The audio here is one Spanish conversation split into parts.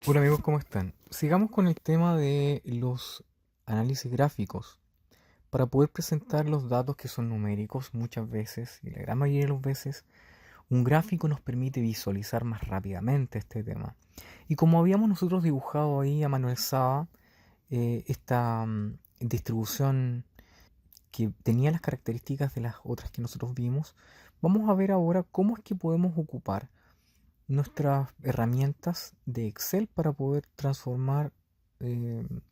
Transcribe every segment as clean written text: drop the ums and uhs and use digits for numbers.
Hola amigos, ¿cómo están? Sigamos con el tema de los análisis gráficos. Para poder presentar los datos que son numéricos, muchas veces, y la gran mayoría de las veces, un gráfico nos permite visualizar más rápidamente este tema. Y como habíamos nosotros dibujado ahí a mano alzada, esta distribución que tenía las características de las otras que nosotros vimos, vamos a ver ahora cómo es que podemos ocupar nuestras herramientas de Excel para poder transformar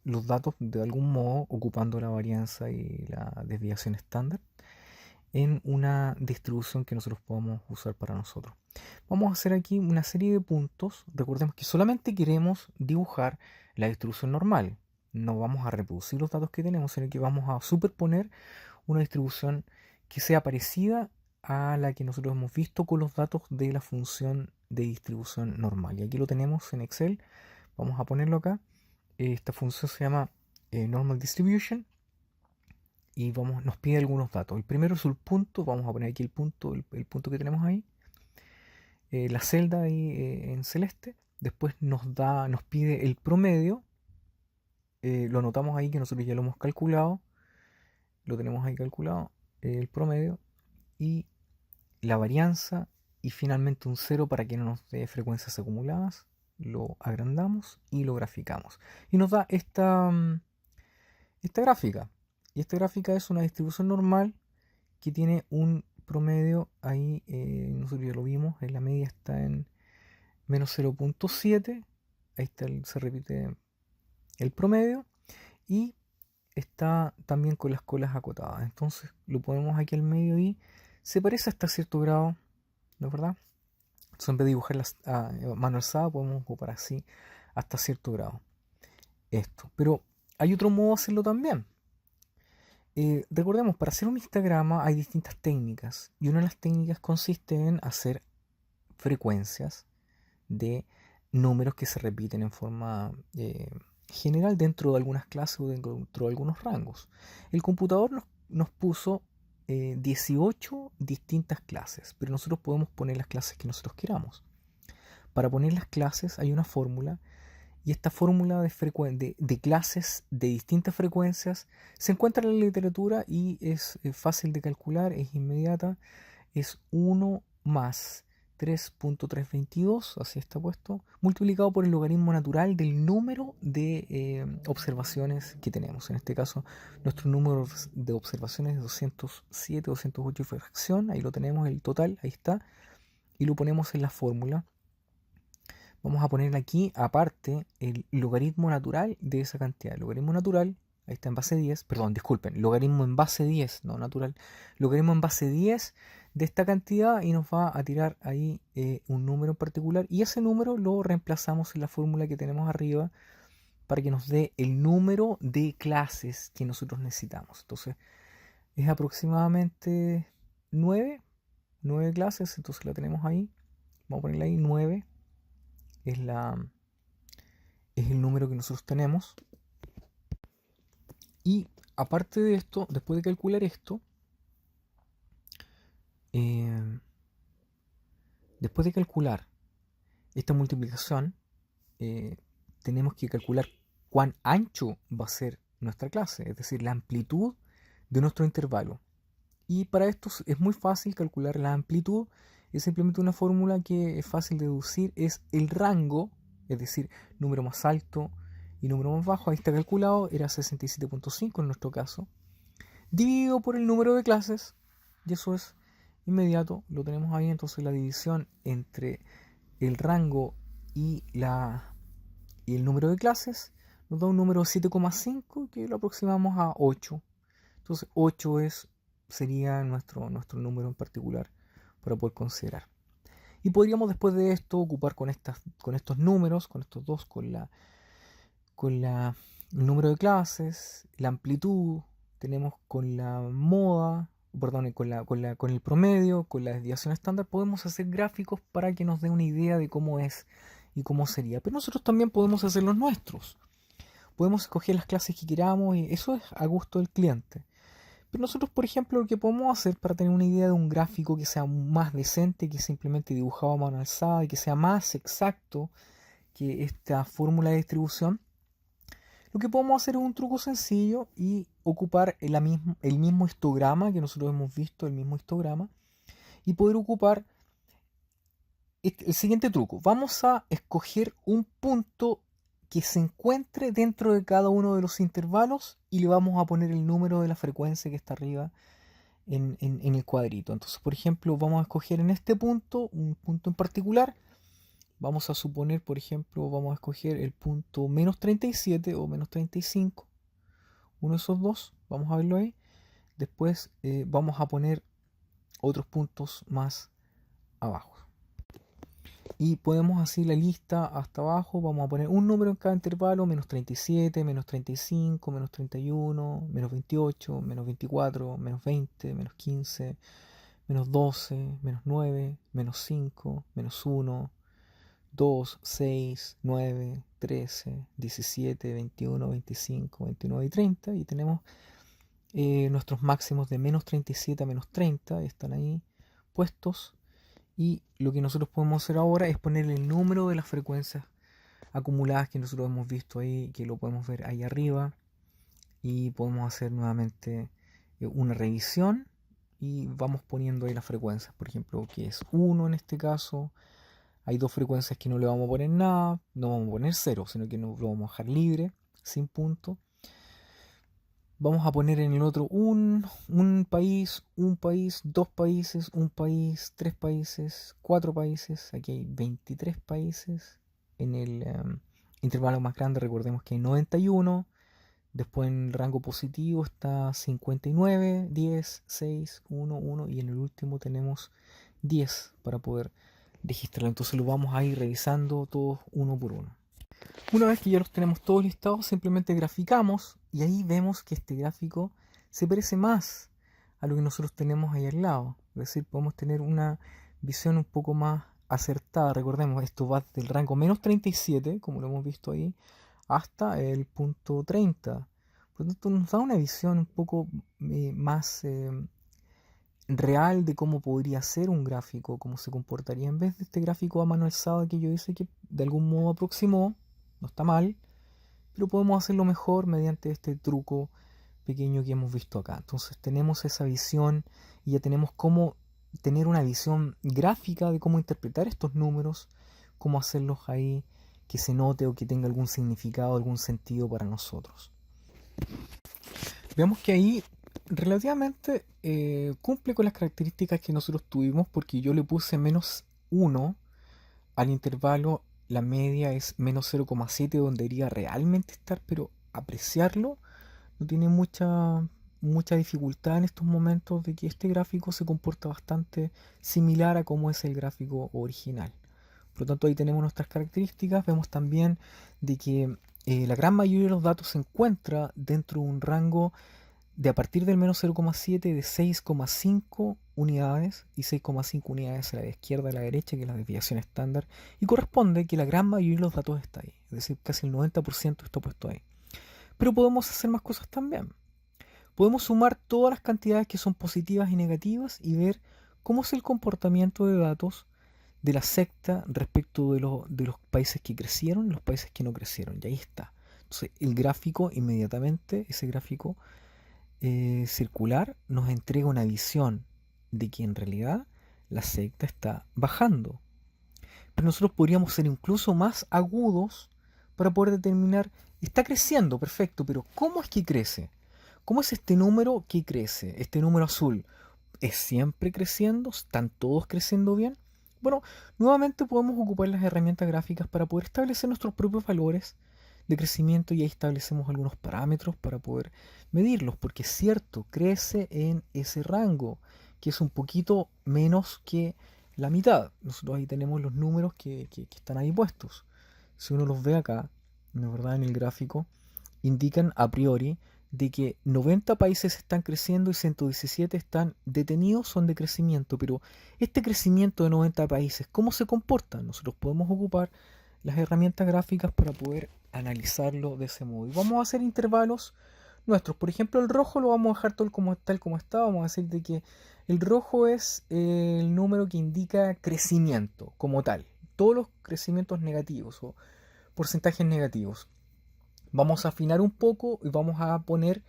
los datos de algún modo ocupando la varianza y la desviación estándar en una distribución que nosotros podamos usar para nosotros. Vamos a hacer aquí una serie de puntos. Recordemos que solamente queremos dibujar la distribución normal. No vamos a reproducir los datos que tenemos, sino que vamos a superponer una distribución que sea parecida a la que nosotros hemos visto con los datos de la función de distribución normal. Y aquí lo tenemos en Excel. Vamos a ponerlo acá. Esta función se llama Normal Distribution y nos pide algunos datos. El primero es el punto. Vamos a poner aquí el punto que tenemos ahí. La celda ahí en celeste. Después nos pide el promedio. Lo anotamos ahí que nosotros ya lo hemos calculado. Lo tenemos ahí calculado. El promedio. Y la varianza y finalmente un cero para que no nos dé frecuencias acumuladas. Lo agrandamos y lo graficamos. Y nos da esta gráfica. Y esta gráfica es una distribución normal que tiene un promedio ahí, nosotros ya lo vimos, en la media está en menos 0,7. Ahí está se repite el promedio. Y está también con las colas acotadas. Entonces lo ponemos aquí al medio y se parece hasta cierto grado, ¿no es verdad? Entonces, en vez de dibujarlas a mano alzada, podemos ocupar así hasta cierto grado esto. Pero hay otro modo de hacerlo también. Recordemos, para hacer un histograma hay distintas técnicas. Y una de las técnicas consiste en hacer frecuencias de números que se repiten en forma general dentro de algunas clases o dentro de algunos rangos. El computador nos puso 18 distintas clases, pero nosotros podemos poner las clases que nosotros queramos. Para poner las clases hay una fórmula y esta fórmula de clases de distintas frecuencias se encuentra en la literatura y es fácil de calcular, es inmediata, es 1 más 3.322, así está puesto, multiplicado por el logaritmo natural del número de observaciones que tenemos. En este caso, nuestro número de observaciones es 207, 208 fracción, ahí lo tenemos, el total, ahí está, y lo ponemos en la fórmula. Vamos a poner aquí, aparte, el logaritmo natural de esa cantidad. El logaritmo natural, ahí está en base 10, perdón, disculpen, logaritmo en base 10, no natural. Logaritmo en base 10 de esta cantidad y nos va a tirar ahí un número en particular. Y ese número lo reemplazamos en la fórmula que tenemos arriba para que nos dé el número de clases que nosotros necesitamos. Entonces, es aproximadamente 9, 9 clases, entonces la tenemos ahí. Vamos a ponerle ahí 9 es es el número que nosotros tenemos. Y aparte de esto, después de calcular esto, eh, después de calcular esta multiplicación, eh, tenemos que calcular cuán ancho va a ser nuestra clase, es decir, la amplitud de nuestro intervalo. Y para esto es muy fácil calcular la amplitud, es simplemente una fórmula que es fácil de deducir, es el rango, es decir, número más alto y número más bajo, ahí está calculado, era 67.5 en nuestro caso, dividido por el número de clases, y eso es inmediato, lo tenemos ahí. Entonces la división entre el rango y, y el número de clases nos da un número 7,5 que lo aproximamos a 8. Entonces 8 sería nuestro número en particular para poder considerar. Y podríamos después de esto ocupar con estos números, con estos dos, el número de clases, la amplitud, tenemos con la moda, perdón, con el promedio, con la desviación estándar, podemos hacer gráficos para que nos dé una idea de cómo es y cómo sería. Pero nosotros también podemos hacer los nuestros. Podemos escoger las clases que queramos y eso es a gusto del cliente. Pero nosotros, por ejemplo, lo que podemos hacer para tener una idea de un gráfico que sea más decente, que simplemente dibujado a mano alzada y que sea más exacto que esta fórmula de distribución, lo que podemos hacer es un truco sencillo y ocupar el mismo histograma que nosotros hemos visto, el mismo histograma, y poder ocupar el siguiente truco. Vamos a escoger un punto que se encuentre dentro de cada uno de los intervalos y le vamos a poner el número de la frecuencia que está arriba en el cuadrito. Entonces, por ejemplo, vamos a escoger en este punto, un punto en particular. Vamos a suponer, por ejemplo, vamos a escoger el punto menos 37 o menos 35. Uno de esos dos, vamos a verlo ahí. Después vamos a poner otros puntos más abajo. Y podemos así la lista hasta abajo, vamos a poner un número en cada intervalo, menos 37, menos 35, menos 31, menos 28, menos 24, menos 20, menos 15, menos 12, menos 9, menos 5, menos 1, 2, 6, 9, 13, 17, 21, 25, 29 y 30. Y tenemos nuestros máximos de menos 37 a menos 30, están ahí puestos. Y lo que nosotros podemos hacer ahora es poner el número de las frecuencias acumuladas que nosotros hemos visto ahí, que lo podemos ver ahí arriba. Y podemos hacer nuevamente una revisión y vamos poniendo ahí las frecuencias. Por ejemplo, que es 1 en este caso. Hay dos frecuencias que no le vamos a poner nada, no vamos a poner 0, sino que lo vamos a dejar libre, sin punto. Vamos a poner en el otro un país, dos países, un país, tres países, cuatro países. Aquí hay 23 países. En el intervalo más grande recordemos que hay 91. Después en el rango positivo está 59, 10, 6, 1, 1. Y en el último tenemos 10 para poder registrarlo. Entonces lo vamos a ir revisando todos uno por uno. Una vez que ya los tenemos todos listados, simplemente graficamos y ahí vemos que este gráfico se parece más a lo que nosotros tenemos ahí al lado. Es decir, podemos tener una visión un poco más acertada. Recordemos, esto va del rango menos 37, como lo hemos visto ahí, hasta el punto 30. Por lo tanto, nos da una visión un poco más real de cómo podría ser un gráfico, cómo se comportaría en vez de este gráfico a mano alzada que yo hice que de algún modo aproximó. No está mal, pero podemos hacerlo mejor mediante este truco pequeño que hemos visto acá. Entonces tenemos esa visión y ya tenemos cómo tener una visión gráfica de cómo interpretar estos números, cómo hacerlos ahí que se note o que tenga algún significado, algún sentido para nosotros. Veamos que ahí relativamente cumple con las características que nosotros tuvimos porque yo le puse menos 1 al intervalo, la media es menos 0,7 donde debería realmente estar, pero apreciarlo no tiene mucha dificultad en estos momentos de que este gráfico se comporta bastante similar a cómo es el gráfico original. Por lo tanto ahí tenemos nuestras características, vemos también de que la gran mayoría de los datos se encuentra dentro de un rango de a partir del menos 0,7 de 6,5 unidades y 6,5 unidades a la izquierda y a la derecha, que es la desviación estándar, y corresponde que la gran mayoría de los datos está ahí, es decir, casi el 90% está puesto ahí. Pero podemos hacer más cosas también. Podemos sumar todas las cantidades que son positivas y negativas y ver cómo es el comportamiento de datos de la secta respecto de los países que crecieron y los países que no crecieron. Y ahí está. Entonces el gráfico inmediatamente, ese gráfico circular nos entrega una visión de que en realidad la secta está bajando. Pero nosotros podríamos ser incluso más agudos para poder determinar, está creciendo, perfecto, pero ¿cómo es que crece? ¿Cómo es este número que crece? Este número azul, ¿es siempre creciendo? ¿Están todos creciendo bien? Bueno, nuevamente podemos ocupar las herramientas gráficas para poder establecer nuestros propios valores de crecimiento y ahí establecemos algunos parámetros para poder medirlos, porque es cierto, crece en ese rango, que es un poquito menos que la mitad. Nosotros ahí tenemos los números que están ahí puestos. Si uno los ve acá, de verdad en el gráfico, indican a priori de que 90 países están creciendo y 117 están detenidos, son de crecimiento, pero este crecimiento de 90 países, ¿cómo se comporta? Nosotros podemos ocupar las herramientas gráficas para poder analizarlo de ese modo. Y vamos a hacer intervalos nuestros. Por ejemplo, el rojo lo vamos a dejar tal como está. Vamos a decir de que el rojo es el número que indica crecimiento como tal. Todos los crecimientos negativos o porcentajes negativos. Vamos a afinar un poco y vamos a poner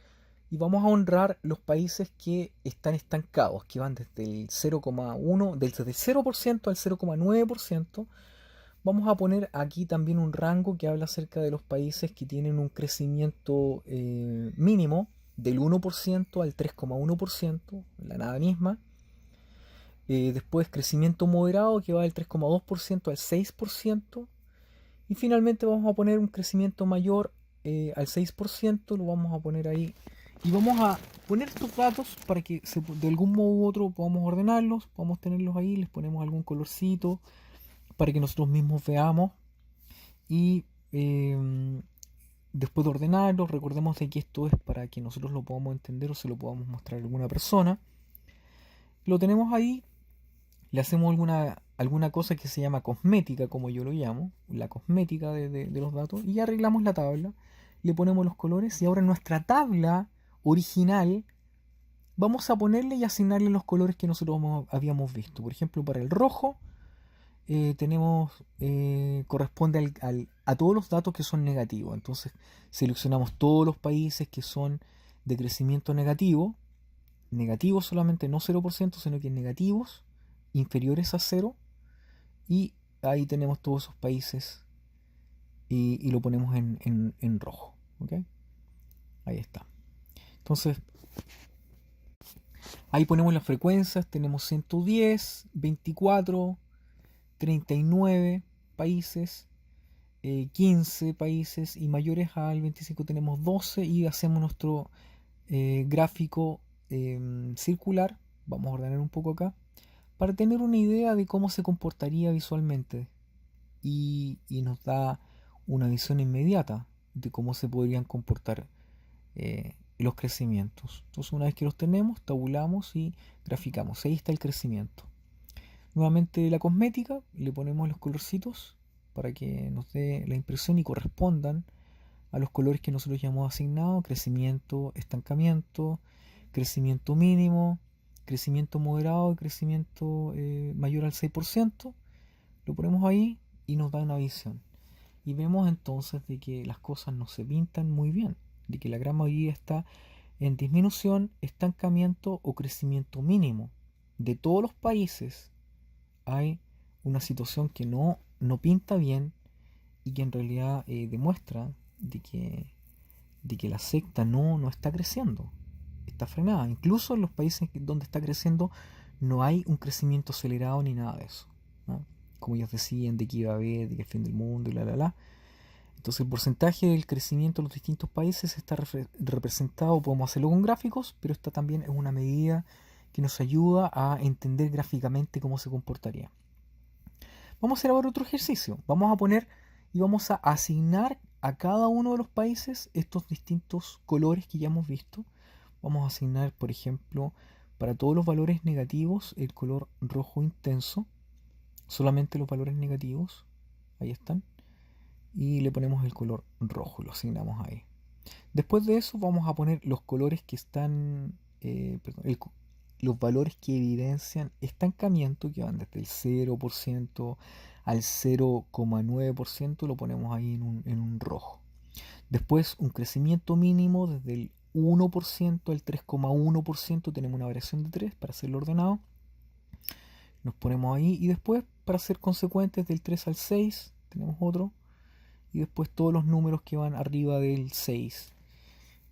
y vamos a honrar los países que están estancados, que van desde el 0,1, desde el 0% al 0,9%. Vamos a poner aquí también un rango que habla acerca de los países que tienen un crecimiento mínimo del 1% al 3,1%, la nada misma. Después crecimiento moderado que va del 3,2% al 6%. Y finalmente vamos a poner un crecimiento mayor al 6%, lo vamos a poner ahí. Y vamos a poner estos datos para que de algún modo u otro podamos ordenarlos, podamos tenerlos ahí, les ponemos algún colorcito para que nosotros mismos veamos. Y después de ordenarlos, recordemos de que esto es para que nosotros lo podamos entender o se lo podamos mostrar a alguna persona. Lo tenemos ahí, le hacemos alguna cosa que se llama cosmética, como yo lo llamo, la cosmética de los datos, y arreglamos la tabla, le ponemos los colores y ahora en nuestra tabla original vamos a ponerle y asignarle los colores que nosotros habíamos visto. Por ejemplo, para el rojo corresponde a todos los datos que son negativos. Entonces seleccionamos todos los países que son de crecimiento negativo, negativos solamente, no 0%, sino que negativos, inferiores a 0, y ahí tenemos todos esos países y lo ponemos en rojo. ¿Ok? Ahí está. Entonces, ahí ponemos las frecuencias, tenemos 110, 24, 39 países, 15 países, y mayores al 25 tenemos 12, y hacemos nuestro gráfico circular. Vamos a ordenar un poco acá para tener una idea de cómo se comportaría visualmente, y nos da una visión inmediata de cómo se podrían comportar los crecimientos. Entonces, una vez que los tenemos, tabulamos y graficamos. Ahí está el crecimiento. Nuevamente la cosmética, le ponemos los colorcitos para que nos dé la impresión y correspondan a los colores que nosotros ya hemos asignado: crecimiento, estancamiento, crecimiento mínimo, crecimiento moderado y crecimiento mayor al 6%. Lo ponemos ahí y nos da una visión. Y vemos entonces de que las cosas no se pintan muy bien, de que la gran mayoría está en disminución, estancamiento o crecimiento mínimo. De todos los países hay una situación que no pinta bien y que en realidad demuestra de que la secta no está creciendo, está frenada. Incluso en los países donde está creciendo no hay un crecimiento acelerado ni nada de eso, ¿no? Como ellos decían, de que iba a haber, de que el fin del mundo y la. Entonces el porcentaje del crecimiento de los distintos países está representado, podemos hacerlo con gráficos, pero esta también es una medida que nos ayuda a entender gráficamente cómo se comportaría. Vamos a hacer ahora otro ejercicio. Vamos a poner y vamos a asignar a cada uno de los países estos distintos colores que ya hemos visto. Vamos a asignar, por ejemplo, para todos los valores negativos el color rojo intenso, solamente los valores negativos, ahí están, y le ponemos el color rojo, lo asignamos ahí. Después de eso vamos a poner los colores que están, los valores que evidencian estancamiento, que van desde el 0% al 0,9%, lo ponemos ahí en un rojo. Después un crecimiento mínimo desde el 1% al 3,1%, tenemos una variación de 3 para hacerlo ordenado. Nos ponemos ahí, y después, para ser consecuentes, del 3 al 6 tenemos otro, y después todos los números que van arriba del 6,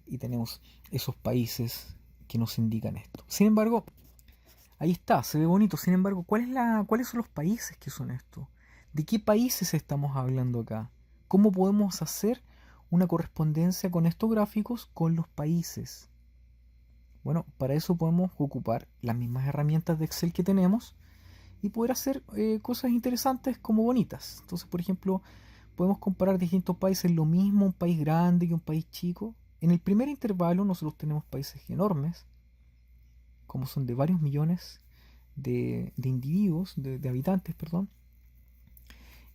y tenemos esos países que nos indican esto. Sin embargo, ahí está, se ve bonito. Sin embargo, ¿cuáles son los países que son estos? ¿De qué países estamos hablando acá? ¿Cómo podemos hacer una correspondencia con estos gráficos con los países? Bueno, para eso podemos ocupar las mismas herramientas de Excel que tenemos y poder hacer cosas interesantes como bonitas. Entonces, por ejemplo, podemos comparar distintos países, lo mismo un país grande que un país chico. En el primer intervalo nosotros tenemos países enormes, como son de varios millones de individuos, de habitantes, perdón,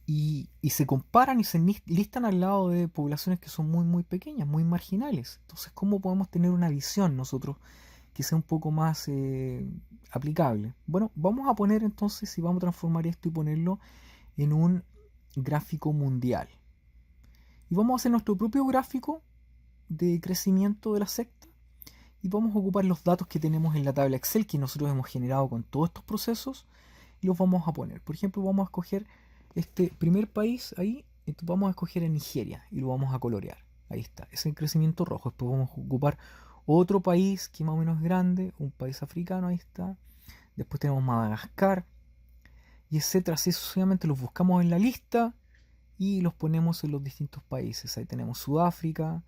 y se comparan y se listan al lado de poblaciones que son muy pequeñas, muy marginales. Entonces, ¿cómo podemos tener una visión nosotros que sea un poco más aplicable? Bueno, vamos a poner entonces, y vamos a transformar esto y ponerlo en un gráfico mundial. Y vamos a hacer nuestro propio gráfico de crecimiento de la secta y vamos a ocupar los datos que tenemos en la tabla Excel que nosotros hemos generado con todos estos procesos y los vamos a poner. Por ejemplo, vamos a escoger este primer país ahí, entonces vamos a escoger a Nigeria y lo vamos a colorear. Ahí está, ese es el crecimiento rojo. Después vamos a ocupar otro país que más o menos es grande, un país africano, ahí está. Después tenemos Madagascar y etcétera. Así sucesivamente los buscamos en la lista y los ponemos en los distintos países. Ahí tenemos Sudáfrica,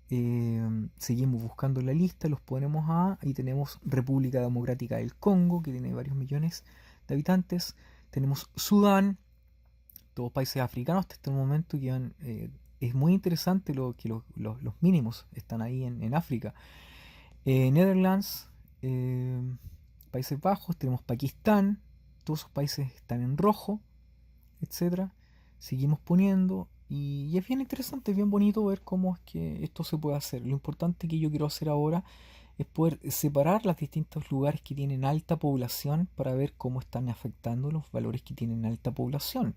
seguimos buscando la lista, los ponemos ahí tenemos República Democrática del Congo, que tiene varios millones de habitantes. Tenemos Sudán, todos países africanos hasta este momento que es muy interesante que los mínimos están ahí en África. Netherlands, Países Bajos, tenemos Pakistán, todos esos países están en rojo, etcétera. Seguimos poniendo y es bien interesante, es bien bonito ver cómo es que esto se puede hacer. Lo importante que yo quiero hacer ahora es poder separar los distintos lugares que tienen alta población para ver cómo están afectando los valores que tienen alta población.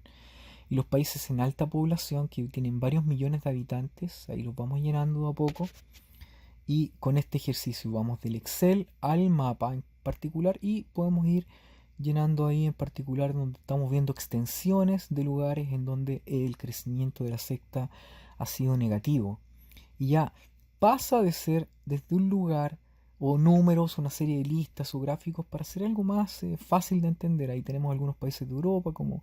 Y los países en alta población que tienen varios millones de habitantes, ahí los vamos llenando a poco. Y con este ejercicio vamos del Excel al mapa en particular y podemos ir llenando ahí en particular donde estamos viendo extensiones de lugares en donde el crecimiento de la secta ha sido negativo. Y ya pasa de ser desde un lugar o números, una serie de listas o gráficos para hacer algo más fácil de entender. Ahí tenemos algunos países de Europa como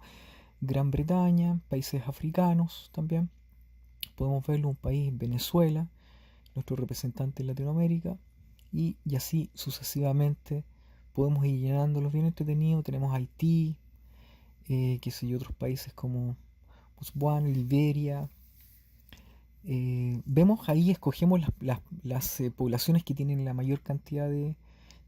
Gran Bretaña, países africanos también. Podemos verlo un país, Venezuela, nuestro representante en Latinoamérica, y así sucesivamente podemos ir llenándolos bien entretenidos. Tenemos Haití, qué sé yo, otros países como Botswana, Liberia. Vemos ahí, escogemos las poblaciones que tienen la mayor cantidad de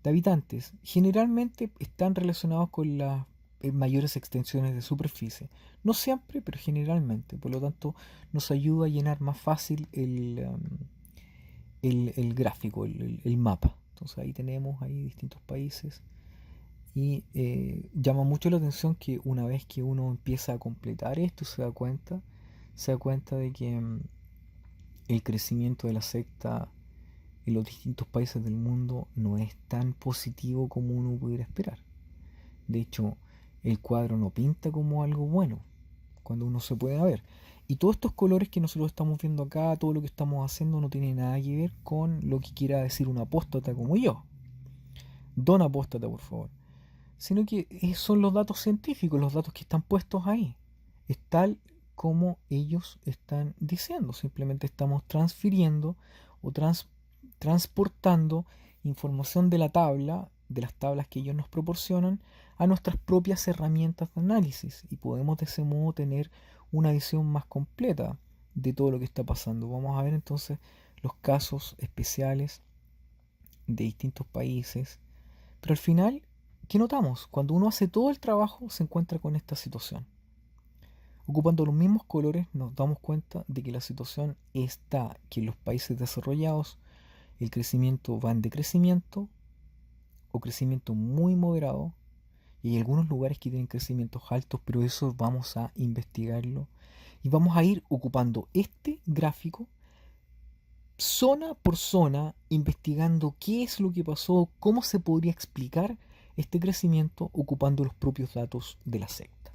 habitantes. Generalmente están relacionados con las mayores extensiones de superficie. No siempre, pero generalmente. Por lo tanto, nos ayuda a llenar más fácil el gráfico, el mapa. Entonces ahí tenemos ahí distintos países y llama mucho la atención que una vez que uno empieza a completar esto se da cuenta de que el crecimiento de la secta en los distintos países del mundo no es tan positivo como uno pudiera esperar. De hecho, el cuadro no pinta como algo bueno cuando uno se puede ver. Y todos estos colores que nosotros estamos viendo acá, todo lo que estamos haciendo no tiene nada que ver con lo que quiera decir un apóstata como yo. Don apóstata, por favor. Sino que son los datos científicos, los datos que están puestos ahí. Es tal como ellos están diciendo. Simplemente estamos transfiriendo o transportando información de la tabla, de las tablas que ellos nos proporcionan, a nuestras propias herramientas de análisis. Y podemos de ese modo tener una visión más completa de todo lo que está pasando. Vamos a ver entonces los casos especiales de distintos países. Pero al final, ¿qué notamos? Cuando uno hace todo el trabajo, se encuentra con esta situación. Ocupando los mismos colores, nos damos cuenta de que la situación está que en los países desarrollados el crecimiento va en decrecimiento o crecimiento muy moderado, y hay algunos lugares que tienen crecimientos altos, pero eso vamos a investigarlo y vamos a ir ocupando este gráfico zona por zona, investigando qué es lo que pasó, cómo se podría explicar este crecimiento ocupando los propios datos de la secta.